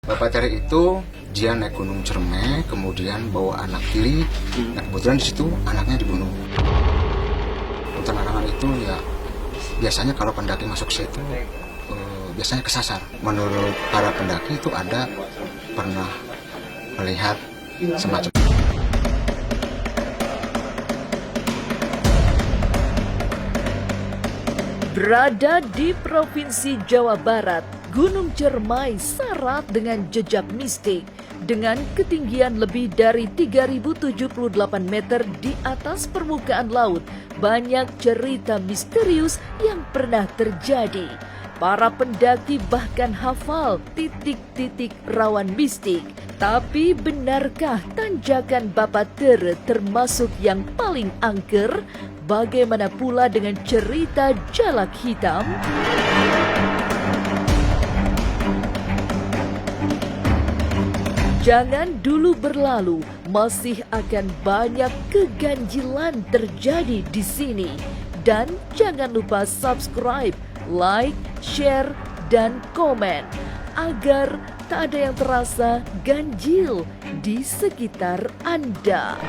Bapak Tere itu dia naik Gunung Ciremai, kemudian bawa anak tiri. Nah, kebetulan di situ anaknya dibunuh. Hutan larangan itu ya biasanya kalau pendaki masuk situ biasanya kesasar. Menurut para pendaki itu ada pernah melihat semacam. Berada di Provinsi Jawa Barat, Gunung Ciremai syarat dengan jejak mistik. Dengan ketinggian lebih dari 3078 meter di atas permukaan laut, banyak cerita misterius yang pernah terjadi. Para pendaki bahkan hafal titik-titik rawan mistik. Tapi benarkah tanjakan Bapak Tere termasuk yang paling angker? Bagaimana pula dengan cerita Jalak Hitam? Jangan dulu berlalu, masih akan banyak keganjilan terjadi di sini. Dan jangan lupa subscribe, like, share, dan komen agar tak ada yang terasa ganjil di sekitar Anda.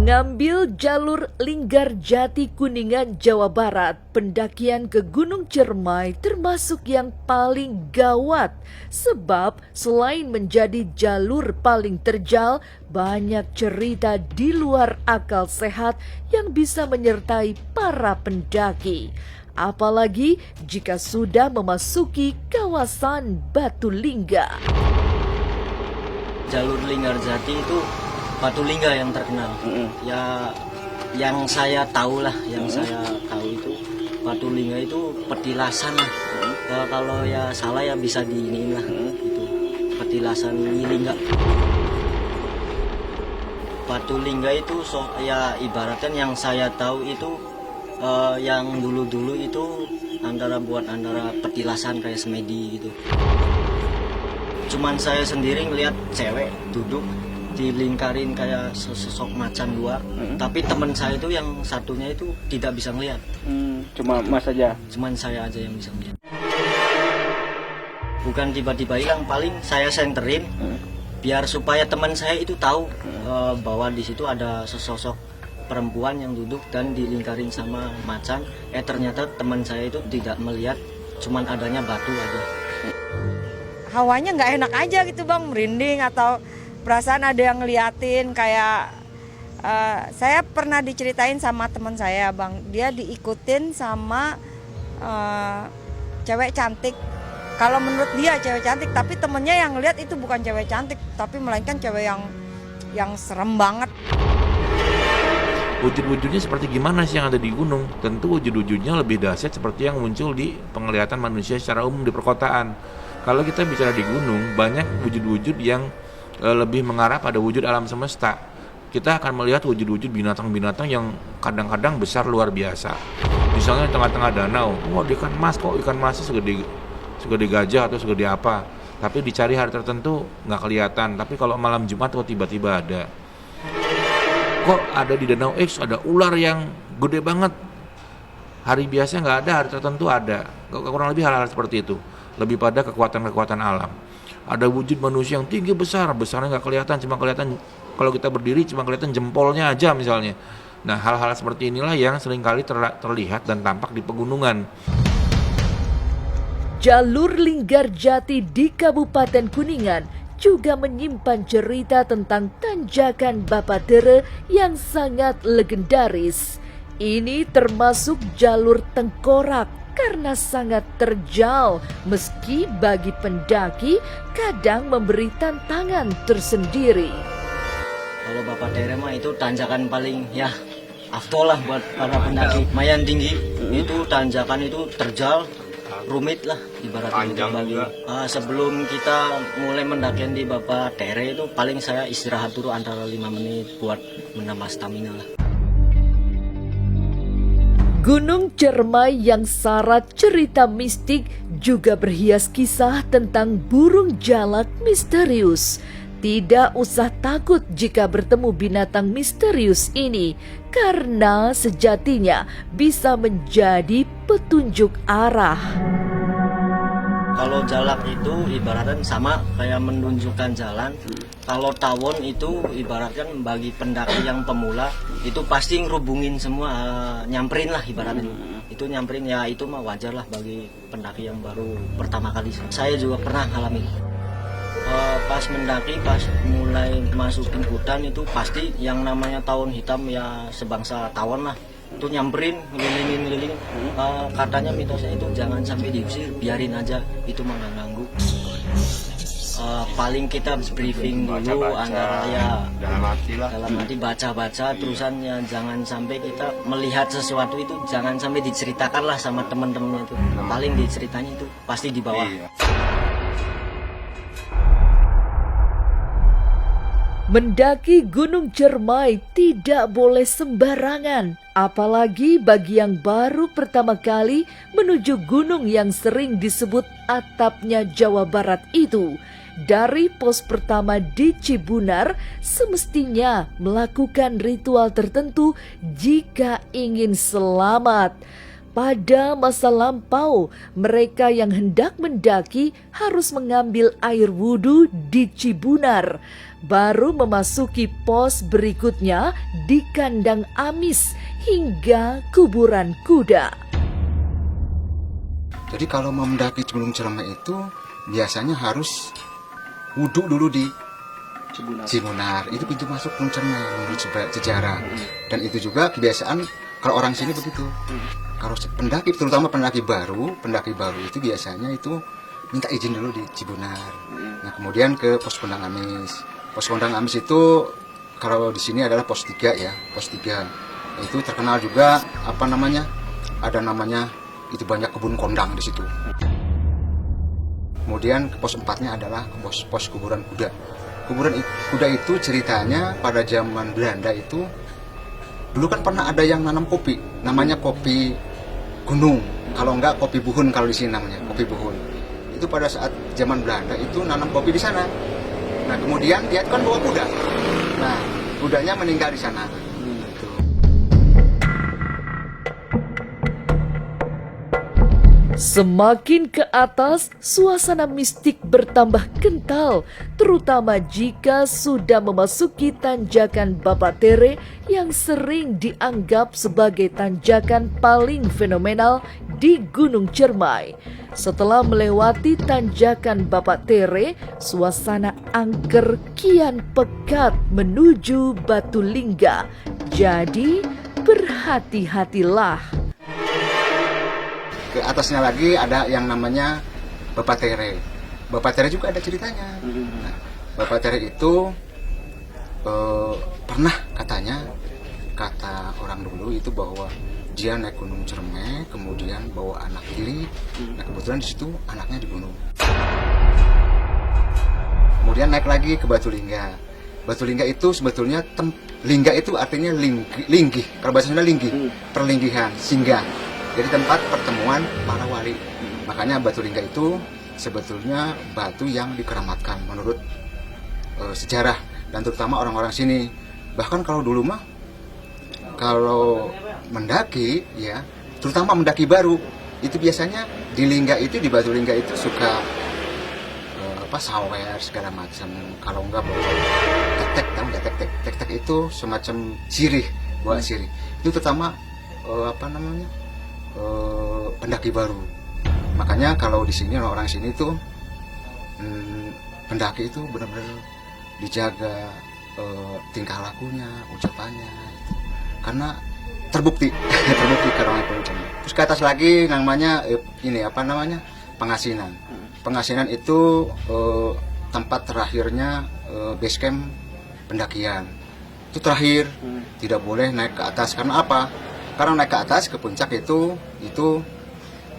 Mengambil jalur Linggarjati Kuningan, Jawa Barat, pendakian ke Gunung Ciremai termasuk yang paling gawat. Sebab selain menjadi jalur paling terjal, banyak cerita di luar akal sehat yang bisa menyertai para pendaki. Apalagi jika sudah memasuki kawasan Batu Lingga. Jalur Linggarjati itu Batu Lingga yang terkenal. Ya, yang saya tahu lah, saya tahu itu Batu Lingga itu petilasan lah. Ya, kalau ya salah ya bisa diiniin lah. Itu petilasan Lingga. Batu Lingga itu ya ibaratkan yang saya tahu itu yang dulu-dulu itu antara petilasan kayak semedi gitu. Cuman saya sendiri ngeliat cewek duduk dilingkarin kayak sesosok macan luar, tapi teman saya itu yang satunya itu tidak bisa ngelihat. Cuma mas aja? Cuman saya aja yang bisa ngelihat. Bukan tiba-tiba hilang, paling saya senterin biar supaya teman saya itu tahu bahwa di situ ada sesosok perempuan yang duduk dan dilingkarin sama macan. Ternyata teman saya itu tidak melihat, cuman adanya batu aja. Hawanya nggak enak aja gitu bang, merinding atau perasaan ada yang ngeliatin kayak saya pernah diceritain sama teman saya bang, dia diikutin sama cewek cantik. Kalau menurut dia cewek cantik, tapi temennya yang ngeliat itu bukan cewek cantik, tapi melainkan cewek yang serem banget. Wujud-wujudnya seperti gimana sih yang ada di gunung? Tentu wujud-wujudnya lebih dahsyat seperti yang muncul di penglihatan manusia secara umum di perkotaan. Kalau kita bicara di gunung, banyak wujud-wujud yang lebih mengarah pada wujud alam semesta. Kita akan melihat wujud-wujud binatang-binatang yang kadang-kadang besar luar biasa. Misalnya di tengah-tengah danau, ikan mas, kok ikan masnya segede gajah atau segede apa. Tapi dicari hari tertentu nggak kelihatan. Tapi kalau malam Jumat kok tiba-tiba ada. Kok ada di danau X ada ular yang gede banget. Hari biasa nggak ada, hari tertentu ada. Kurang lebih hal-hal seperti itu. Lebih pada kekuatan-kekuatan alam. Ada wujud manusia yang tinggi besarnya nggak kelihatan, cuma kelihatan kalau kita berdiri cuma kelihatan jempolnya aja misalnya. Nah, hal-hal seperti inilah yang seringkali terlihat dan tampak di pegunungan. Jalur Linggarjati di Kabupaten Kuningan juga menyimpan cerita tentang tanjakan Bapak Tere yang sangat legendaris. Ini termasuk jalur tengkorak karena sangat terjal, meski bagi pendaki kadang memberi tantangan tersendiri. Kalau Bapak Tere mah itu tanjakan paling ya afdol lah buat para pendaki. Lumayan tinggi, itu tanjakan itu terjal, rumit lah ibaratnya. Sebelum kita mulai mendakian di Bapak Tere itu paling saya istirahat dulu antara 5 menit buat menambah stamina lah. Gunung Cermai yang syarat cerita mistik juga berhias kisah tentang burung jalak misterius. Tidak usah takut jika bertemu binatang misterius ini, karena sejatinya bisa menjadi petunjuk arah. Kalau jalak itu ibaratnya sama kayak menunjukkan jalan. Kalau tawon itu ibaratkan bagi pendaki yang pemula itu pasti ngerubungin semua, nyamperin lah ibaratnya. Itu nyamperin ya, itu mah wajar lah bagi pendaki yang baru pertama kali. Saya juga pernah alami. Pas mendaki, pas mulai masukin hutan itu pasti yang namanya tawon hitam ya sebangsa tawon lah. Itu nyamperin, ngelilingin. Katanya mitosnya itu jangan sampai diusir, biarin aja, itu mah nggak ganggu. Paling kita briefing dulu antara ya dalam hati baca-baca, terusan ya jangan sampai kita melihat sesuatu itu jangan sampai diceritakan lah sama teman-temannya itu. Paling diceritanya itu pasti di bawah. Mendaki Gunung Cermai tidak boleh sembarangan, apalagi bagi yang baru pertama kali menuju gunung yang sering disebut atapnya Jawa Barat itu. Dari pos pertama di Cibunar, semestinya melakukan ritual tertentu jika ingin selamat. Pada masa lampau, mereka yang hendak mendaki harus mengambil air wudhu di Cibunar, baru memasuki pos berikutnya di Kandang Amis hingga kuburan kuda. Jadi kalau mau mendaki Gunung Cermai itu biasanya harus wudhu dulu di Cibunar. Itu pintu masuk Gunung Cermai menurut sejarah. Dan itu juga kebiasaan kalau orang sini begitu. Kalau pendaki, terutama pendaki baru itu biasanya itu minta izin dulu di Cibunar. Nah kemudian ke pos Kandang Amis. Pos Kandang Amis itu kalau di sini adalah pos 3 ya, pos 3. Itu terkenal juga ada namanya itu banyak kebun kondang di situ. Kemudian ke pos 4-nya adalah pos kuburan kuda. Kuburan kuda itu ceritanya pada zaman Belanda itu dulu kan pernah ada yang nanam kopi, namanya kopi gunung. Kalau enggak kopi buhun, kalau di sini namanya kopi buhun. Itu pada saat zaman Belanda itu nanam kopi di sana. Nah kemudian dia kan bawa kuda. Nah kudanya meninggal di sana. Semakin ke atas, suasana mistik bertambah kental, terutama jika sudah memasuki tanjakan Bapatere yang sering dianggap sebagai tanjakan paling fenomenal di Gunung Cermai. Setelah melewati tanjakan Bapatere, suasana angker kian pekat menuju Batu Lingga. Jadi, berhati-hatilah. Ke atasnya lagi ada yang namanya Bapatere. Bapatere juga ada ceritanya. Nah, Bapatere itu pernah kata orang dulu itu bahwa dia naik Gunung Cermai, kemudian bawa anak tiri. Nah kebetulan di situ anaknya dibunuh. Kemudian naik lagi ke Batu Lingga. Batu Lingga itu sebetulnya lingga itu artinya linggih. Kalau bahasa Sunda linggih, perlinggihan, singgah. Jadi tempat pertemuan para wali. Makanya Batu Lingga itu sebetulnya batu yang dikeramatkan menurut sejarah dan terutama orang-orang sini. Bahkan kalau dulu mah kalau mendaki ya, terutama mendaki baru itu biasanya di Lingga itu, di Batu Lingga itu suka sawer segala macam. Kalau enggak bawa tek-tek, tahu enggak tek-tek? Tek-tek itu semacam sirih, bawa sirih. Itu terutama pendaki baru. Makanya kalau di sini orang sini tuh pendaki itu benar-benar dijaga tingkah lakunya, ucapannya gitu. Karena terbukti karena terus ke atas lagi namanya Pengasinan. Pengasinan itu tempat terakhirnya base camp pendakian. Itu terakhir, tidak boleh naik ke atas. Karena apa? Karena naik ke atas ke puncak itu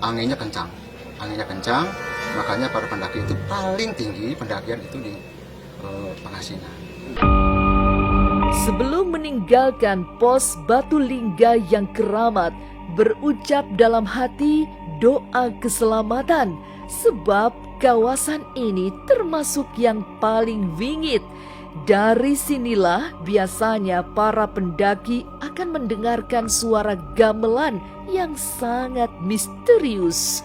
anginnya kencang, makanya para pendaki itu paling tinggi pendakian itu di Pengasinan. Sebelum meninggalkan pos Batu Lingga yang keramat, berucap dalam hati doa keselamatan sebab kawasan ini termasuk yang paling wingit. Dari sinilah biasanya para pendaki akan mendengarkan suara gamelan yang sangat misterius.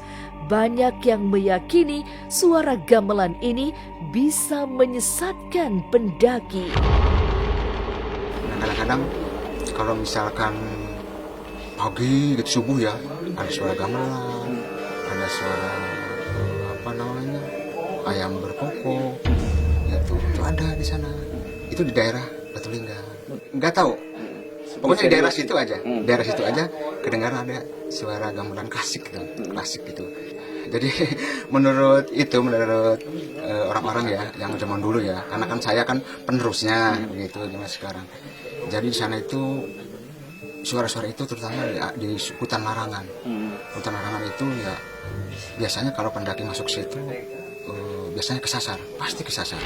Banyak yang meyakini suara gamelan ini bisa menyesatkan pendaki. Kadang-kadang kalau misalkan pagi gitu subuh ya, ada suara gamelan, ada suara ayam berkokok, itu ada di sana. Itu di daerah Batulingga. Nggak tahu, pokoknya di daerah situ aja, daerah situ aja kedengaran ada suara gamelan klasik gitu. Jadi menurut orang-orang ya yang zaman dulu ya, karena kan saya kan penerusnya gitu zaman sekarang. Jadi di sana itu suara-suara itu terutama di hutan larangan. Hutan larangan itu ya biasanya kalau pendaki masuk situ biasanya kesasar, pasti kesasar.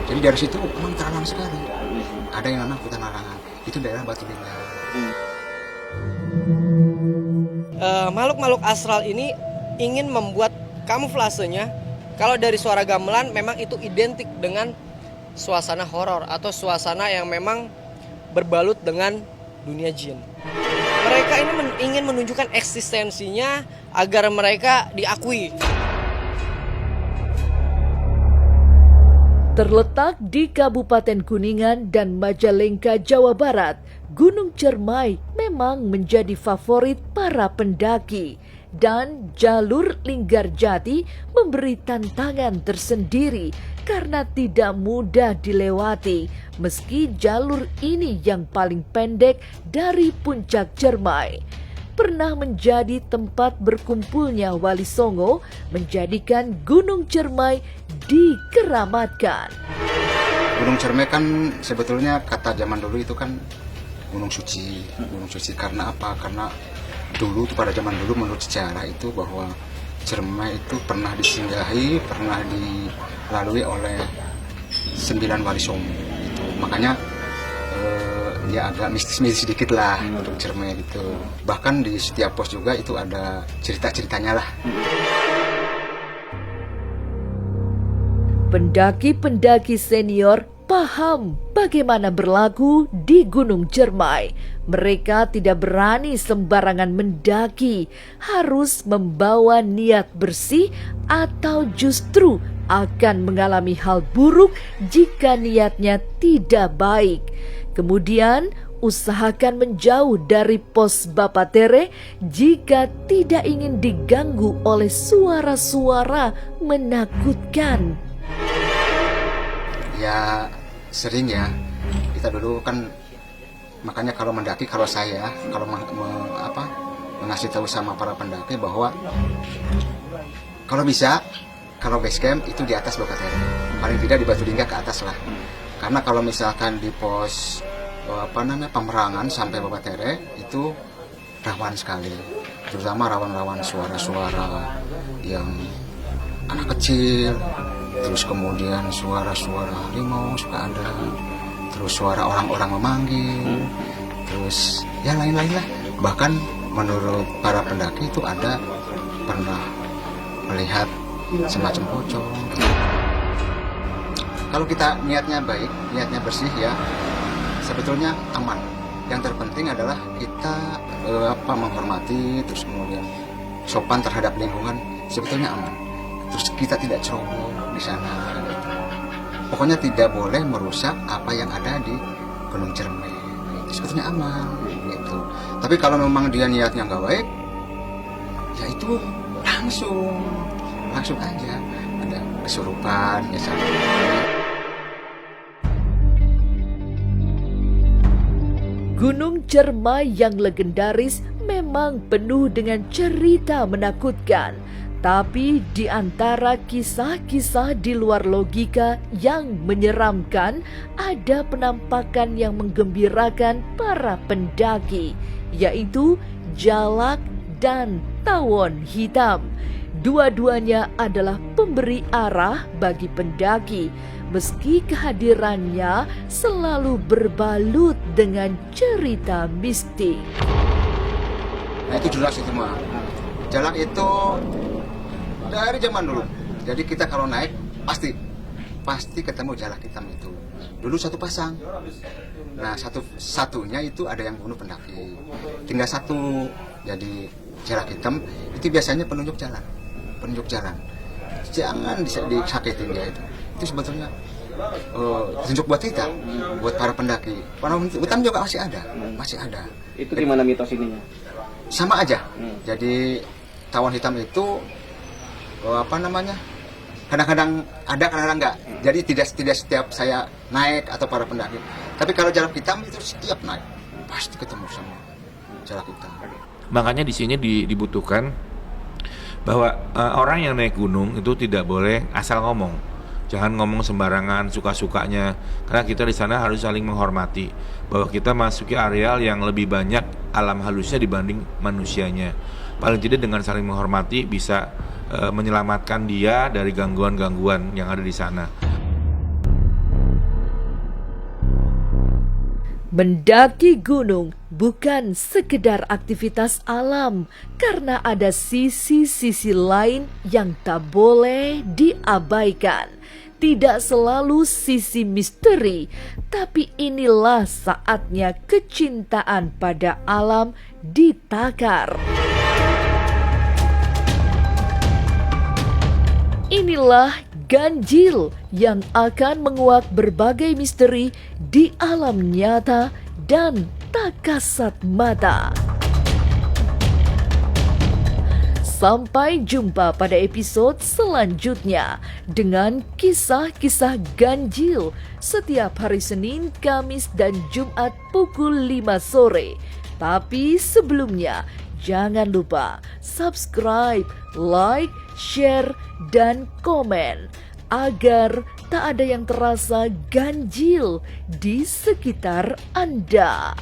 Jadi dari situ memang teralam sekali. Ada yang namanya hutan larangan, itu daerah Batulingga. Makhluk-makhluk astral ini ingin membuat kamuflasenya. Kalau dari suara gamelan memang itu identik dengan suasana horor atau suasana yang memang berbalut dengan dunia jin. Mereka ini ingin menunjukkan eksistensinya agar mereka diakui. Terletak di Kabupaten Kuningan dan Majalengka, Jawa Barat, Gunung Cermai memang menjadi favorit para pendaki. Dan jalur Linggarjati memberi tantangan tersendiri karena tidak mudah dilewati, meski jalur ini yang paling pendek dari puncak Cermai. Pernah menjadi tempat berkumpulnya Wali Songo, menjadikan Gunung Cermai dikeramatkan. Gunung Cermai kan sebetulnya kata zaman dulu itu kan gunung suci karena apa? Karena dulu pada zaman dulu menurut sejarah itu bahwa Cermai itu pernah disinggahi, pernah dilalui oleh 9 Wali Songo itu. Makanya ya agak mistis sedikit lah untuk Cermai itu. Bahkan di setiap pos juga itu ada cerita-ceritanya lah. Pendaki-pendaki senior paham bagaimana berlaku di Gunung Cermai. Mereka tidak berani sembarangan mendaki, harus membawa niat bersih atau justru akan mengalami hal buruk jika niatnya tidak baik. Kemudian usahakan menjauh dari pos Bapatere jika tidak ingin diganggu oleh suara-suara menakutkan. Ya sering ya, kita dulu kan makanya kalau mendaki, kalau saya kalau mengasih tahu sama para pendaki bahwa kalau bisa, kalau base camp itu di atas Bapatere, paling tidak di Batulingga ke atas lah. Karena kalau misalkan di pos Pamerangan sampai Bapatere itu rawan sekali, terutama rawan suara-suara yang anak kecil, terus kemudian suara-suara harimau suka ada, terus suara orang-orang memanggil, terus ya lain-lain lah. Bahkan menurut para pendaki itu ada pernah melihat semacam pocong. Kalau kita niatnya baik, niatnya bersih ya, sebetulnya aman. Yang terpenting adalah kita menghormati, terus kemudian sopan terhadap lingkungan, sebetulnya aman. Terus kita tidak ceroboh di sana gitu. Pokoknya tidak boleh merusak apa yang ada di Gunung Cermai gitu. Sebetulnya aman gitu. Tapi kalau memang dia niatnya nggak baik, ya itu langsung aja ada kesurupan misalnya. Gunung Cermai yang legendaris memang penuh dengan cerita menakutkan. Tapi di antara kisah-kisah di luar logika yang menyeramkan, ada penampakan yang menggembirakan para pendaki, yaitu jalak dan tawon hitam. Dua-duanya adalah pemberi arah bagi pendaki, meski kehadirannya selalu berbalut dengan cerita mistik. Nah itu jelas itu mah. Jalak itu dari zaman dulu. Jadi kita kalau naik pasti ketemu jalak hitam itu. Dulu satu pasang. Nah satunya itu ada yang bunuh pendaki. Tinggal satu. Jadi jalak hitam itu biasanya penunjuk jalan. Jangan disakitin dia itu. Itu sebetulnya tunjuk buat kita, buat para pendaki. Hutan juga masih ada. Itu gimana mitos ininya? Sama aja. Jadi tawon hitam itu kadang-kadang ada, kadang-kadang enggak. Jadi tidak setiap saya naik atau para pendaki. Tapi kalau jalak hitam itu setiap naik pasti ketemu sama jalak hitam. Makanya di sini dibutuhkan bahwa orang yang naik gunung itu tidak boleh asal ngomong. Jangan ngomong sembarangan, suka-sukanya. Karena kita di sana harus saling menghormati bahwa kita masuki areal yang lebih banyak alam halusnya dibanding manusianya. Paling tidak dengan saling menghormati bisa menyelamatkan dia dari gangguan-gangguan yang ada di sana. Mendaki gunung bukan sekedar aktivitas alam, karena ada sisi-sisi lain yang tak boleh diabaikan. Tidak selalu sisi misteri, tapi inilah saatnya kecintaan pada alam ditakar. Inilah ganjil yang akan menguak berbagai misteri di alam nyata dan tak kasat mata. Sampai jumpa pada episode selanjutnya dengan kisah-kisah ganjil setiap hari Senin, Kamis, dan Jumat pukul 5 sore. Tapi sebelumnya, jangan lupa subscribe, like, share, dan komen agar tak ada yang terasa ganjil di sekitar Anda.